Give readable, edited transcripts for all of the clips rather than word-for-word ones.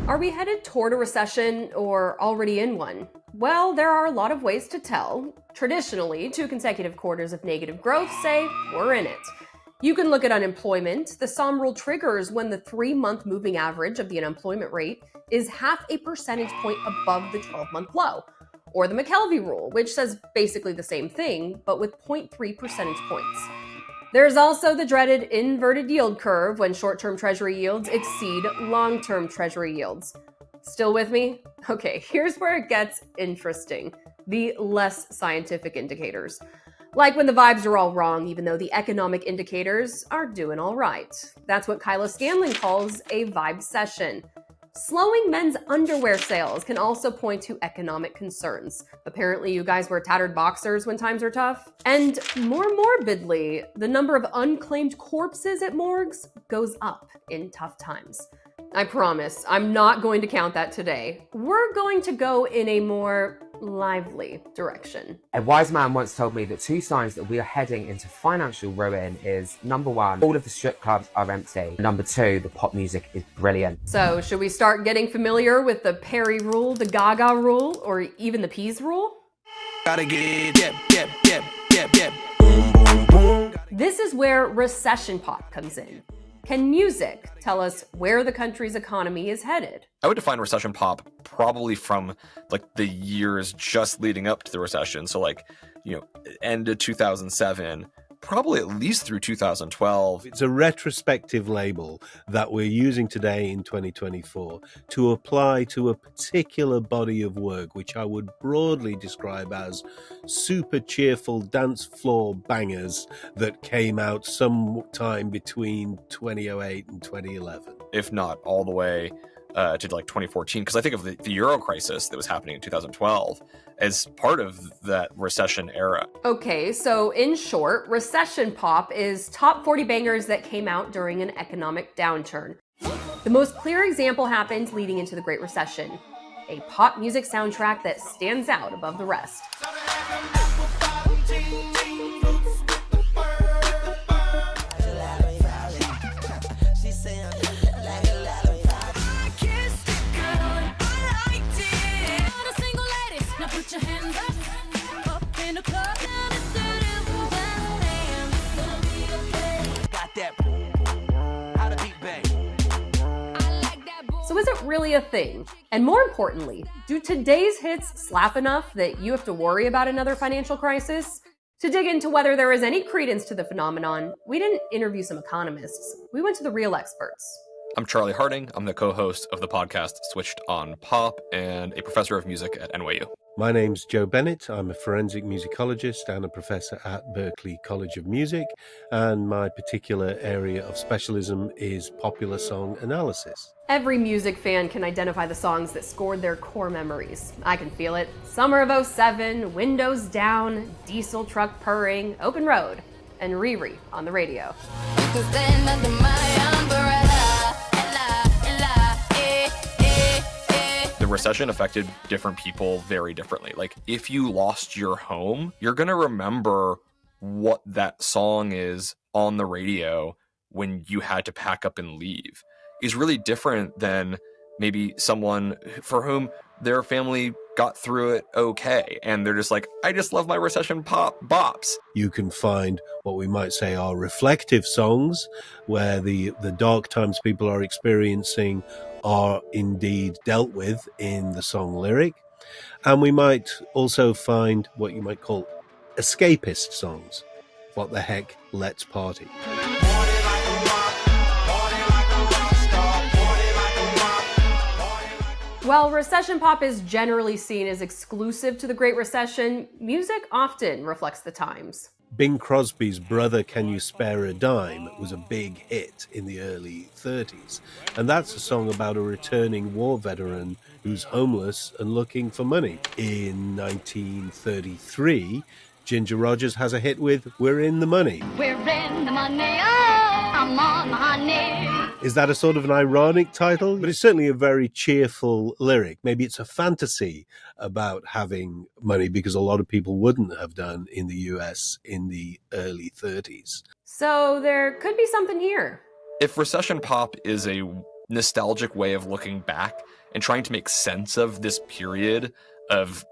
Are we headed toward a recession or already in one? Well, there are a lot of ways to tell. Traditionally, 2 consecutive quarters of negative growth say we're in it. You can look at unemployment. The Sahm Rule triggers when the 3-month moving average of the unemployment rate is 0.5 percentage point above the 12-month low. Or the McKelvey Rule, which says basically the same thing, but with 0.3 percentage points. There's also the dreaded inverted yield curve when short-term Treasury yields exceed long-term Treasury yields. Still with me? Okay, here's where it gets interesting. The less scientific indicators. Like when the vibes are all wrong, even though the economic indicators are doing all right. That's what Kyla Scanlon calls a vibe session. Slowing men's underwear sales can also point to economic concerns. Apparently, you guys wear tattered boxers when times are tough. And more morbidly, the number of unclaimed corpses at morgues goes up in tough times. I promise, I'm not going to count that today. We're going to go in a more lively direction. A wise man once told me that 2 signs that we are heading into financial ruin is, number 1, all of the strip clubs are empty. Number 2, the pop music is brilliant. So should we start getting familiar with the Perry Rule, the Gaga Rule, or even the Peas Rule? Gotta get it, boom, boom, boom. This is where recession pop comes in. Can music tell us where the country's economy is headed? I would define recession pop probably from like the years just leading up to the recession. So like, end of 2007, probably at least through 2012. It's a retrospective label that we're using today in 2024 to apply to a particular body of work, which I would broadly describe as super cheerful dance floor bangers that came out sometime between 2008 and 2011. If not all the way to like 2014, because I think of the Euro crisis that was happening in 2012 as part of that recession era. Okay, so in short, recession pop is top 40 bangers that came out during an economic downturn. The most clear example happened leading into the Great Recession, a pop music soundtrack that stands out above the rest. So is it really a thing? And more importantly, do today's hits slap enough that you have to worry about another financial crisis? To dig into whether there is any credence to the phenomenon, we didn't interview some economists. We went to the real experts. I'm Charlie Harding. I'm the co-host of the podcast Switched on Pop and a professor of music at NYU. My name's Joe Bennett. I'm a forensic musicologist and a professor at Berklee College of Music, and my particular area of specialism is popular song analysis. Every music fan can identify the songs that scored their core memories. I can feel it. Summer of '07, windows down, diesel truck purring, open road, and Riri on the radio. The recession affected different people very differently. Like, if you lost your home, you're going to remember what that song is on the radio when you had to pack up and leave. Is really different than maybe someone for whom their family got through it okay, and they're just like, I just love my recession pop bops. You can find what we might say are reflective songs, where the dark times people are experiencing are indeed dealt with in the song lyric. And we might also find what you might call escapist songs. What the heck, let's party. While recession pop is generally seen as exclusive to the Great Recession, music often reflects the times. Bing Crosby's Brother, Can You Spare a Dime was a big hit in the early 30s. And that's a song about a returning war veteran who's homeless and looking for money. In 1933, Ginger Rogers has a hit with We're in the Money. We're in the money, oh, I'm on the honey. Is that a sort of an ironic title? But it's certainly a very cheerful lyric. Maybe it's a fantasy about having money, because a lot of people wouldn't have done in the US in the early 30s. So there could be something here. If recession pop is a nostalgic way of looking back and trying to make sense of this period of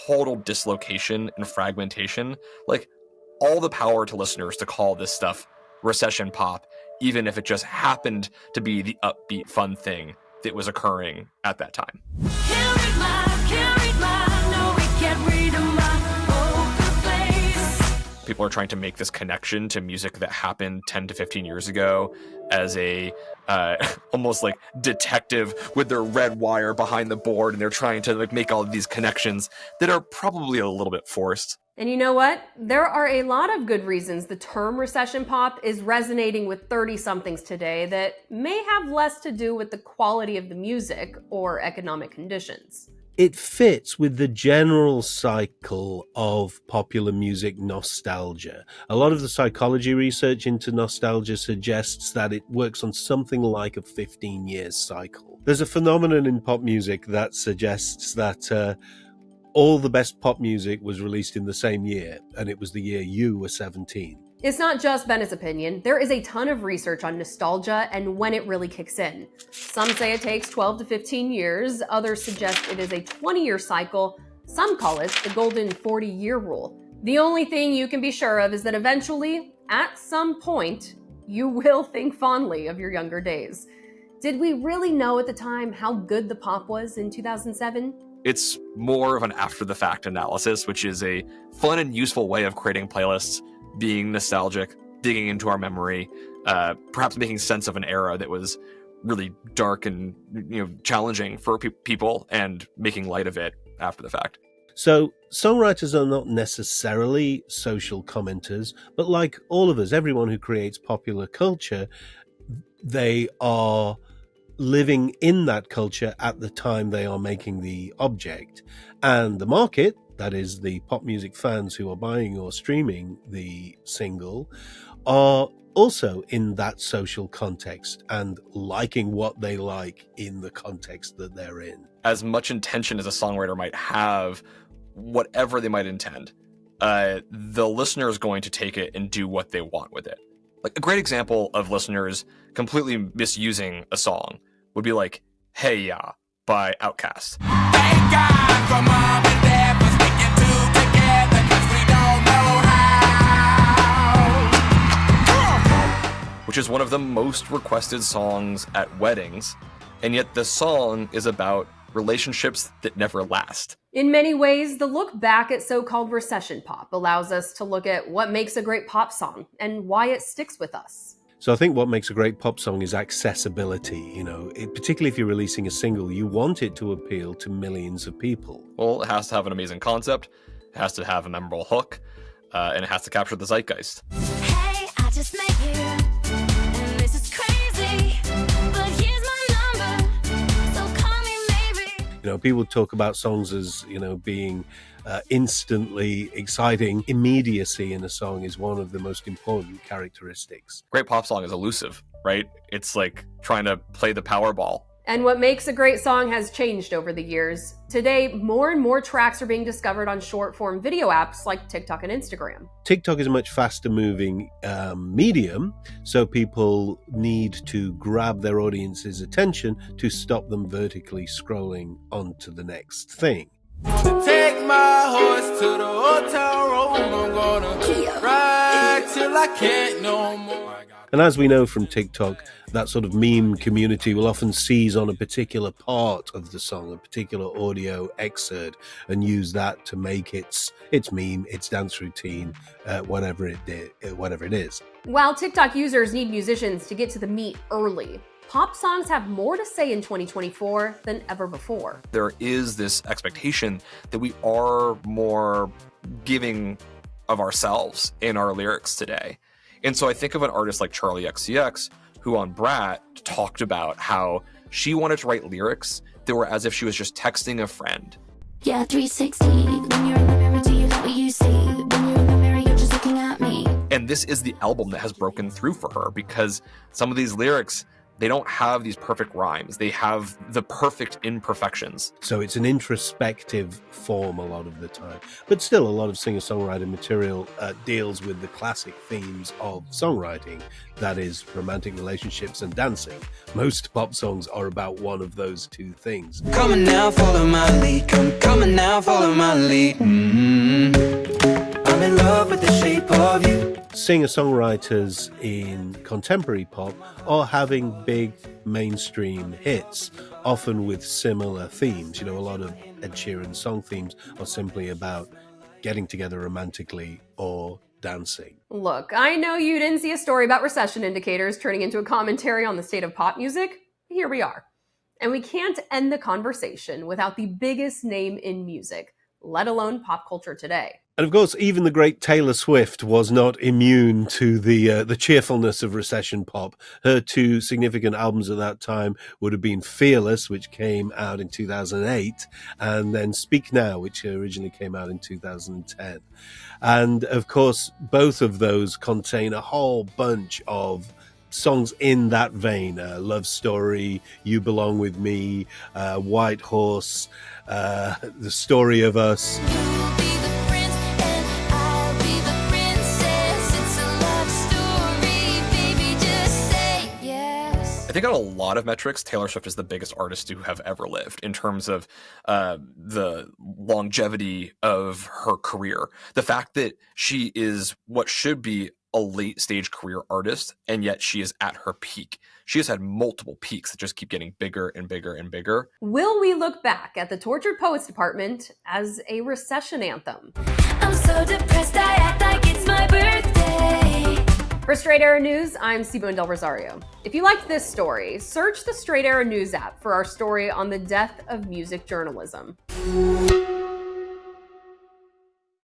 total dislocation and fragmentation. Like, all the power to listeners to call this stuff recession pop, even if it just happened to be the upbeat, fun thing that was occurring at that time. People are trying to make this connection to music that happened 10 to 15 years ago as a almost like detective with their red wire behind the board, and they're trying to like make all of these connections that are probably a little bit forced. And you know what? There are a lot of good reasons the term recession pop is resonating with 30-somethings today that may have less to do with the quality of the music or economic conditions. It fits with the general cycle of popular music nostalgia. A lot of the psychology research into nostalgia suggests that it works on something like a 15-year cycle. There's a phenomenon in pop music that suggests that all the best pop music was released in the same year, and it was the year you were 17. It's not just Bennett's opinion. There is a ton of research on nostalgia and when it really kicks in. Some say it takes 12 to 15 years. Others suggest it is a 20-year cycle. Some call it the golden 40-year rule. The only thing you can be sure of is that eventually, at some point, you will think fondly of your younger days. Did we really know at the time how good the pop was in 2007? It's more of an after-the-fact analysis, which is a fun and useful way of creating playlists, being nostalgic, digging into our memory, perhaps making sense of an era that was really dark and challenging for people, and making light of it after the fact. So songwriters are not necessarily social commenters, but like all of us, everyone who creates popular culture, they are living in that culture at the time they are making the object. And the market, that is the pop music fans who are buying or streaming the single, are also in that social context and liking what they like in the context that they're in. As much intention as a songwriter might have, whatever they might intend, the listener is going to take it and do what they want with it. Like, a great example of listeners completely misusing a song would be like Hey Ya by Outkast. Thank God for mom and dad for sticking together, 'cause we don't know how. Which is one of the most requested songs at weddings, and yet the song is about relationships that never last. In many ways, the look back at so-called recession pop allows us to look at what makes a great pop song and why it sticks with us. So I think what makes a great pop song is accessibility. Particularly if you're releasing a single, you want it to appeal to millions of people. Well, it has to have an amazing concept, it has to have a memorable hook, and it has to capture the zeitgeist. Hey, I just met you, and this is crazy, but here's my number, so call me maybe. People talk about songs as, being instantly exciting. Immediacy in a song is one of the most important characteristics. Great pop song is elusive, right? It's like trying to play the Powerball. And what makes a great song has changed over the years. Today, more and more tracks are being discovered on short-form video apps like TikTok and Instagram. TikTok is a much faster moving medium, so people need to grab their audience's attention to stop them vertically scrolling onto the next thing. Take my horse to the hotel room. I'm gonna ride till I can't no more. And as we know from TikTok, that sort of meme community will often seize on a particular part of the song, a particular audio excerpt, and use that to make its meme, its dance routine, whatever it is. While TikTok users need musicians to get to the meat early, pop songs have more to say in 2024 than ever before. There is this expectation that we are more giving of ourselves in our lyrics today. And so I think of an artist like Charlie XCX, who on Brat talked about how she wanted to write lyrics that were as if she was just texting a friend. Yeah, 360. When you're in the mirror, do you like what you see? When you're in the mirror, you're just looking at me. And this is the album that has broken through for her, because some of these lyrics, They don't have these perfect rhymes. They have the perfect imperfections. So it's an introspective form a lot of the time. But still, a lot of singer-songwriter material deals with the classic themes of songwriting, that is, romantic relationships and dancing. Most pop songs are about one of those two things. Come on now, follow my lead. Come on now, follow my lead. I'm in love with the shape of you. Singer-songwriters in contemporary pop are having big mainstream hits, often with similar themes. You know, a lot of Ed Sheeran's song themes are simply about getting together romantically or dancing. Look, I know you didn't see a story about recession indicators turning into a commentary on the state of pop music. Here we are. And we can't end the conversation without the biggest name in music, let alone pop culture today. And of course, even the great Taylor Swift was not immune to the cheerfulness of recession pop. Her two significant albums at that time would have been Fearless, which came out in 2008, and then Speak Now, which originally came out in 2010. And of course, both of those contain a whole bunch of songs in that vein. Love Story, You Belong With Me, White Horse, The Story of Us. You'll be the prince and I'll be the princess. It's a love story, baby, just say yes. I think on a lot of metrics, Taylor Swift is the biggest artist to have ever lived in terms of the longevity of her career. The fact that she is what should be a late stage career artist, and yet she is at her peak. She has had multiple peaks that just keep getting bigger and bigger and bigger. Will we look back at the Tortured Poets Department as a recession anthem? I'm so depressed, I act like it's my birthday. For Straight Arrow News, I'm Sibon Del Rosario. If you liked this story, search the Straight Arrow News app for our story on the death of music journalism.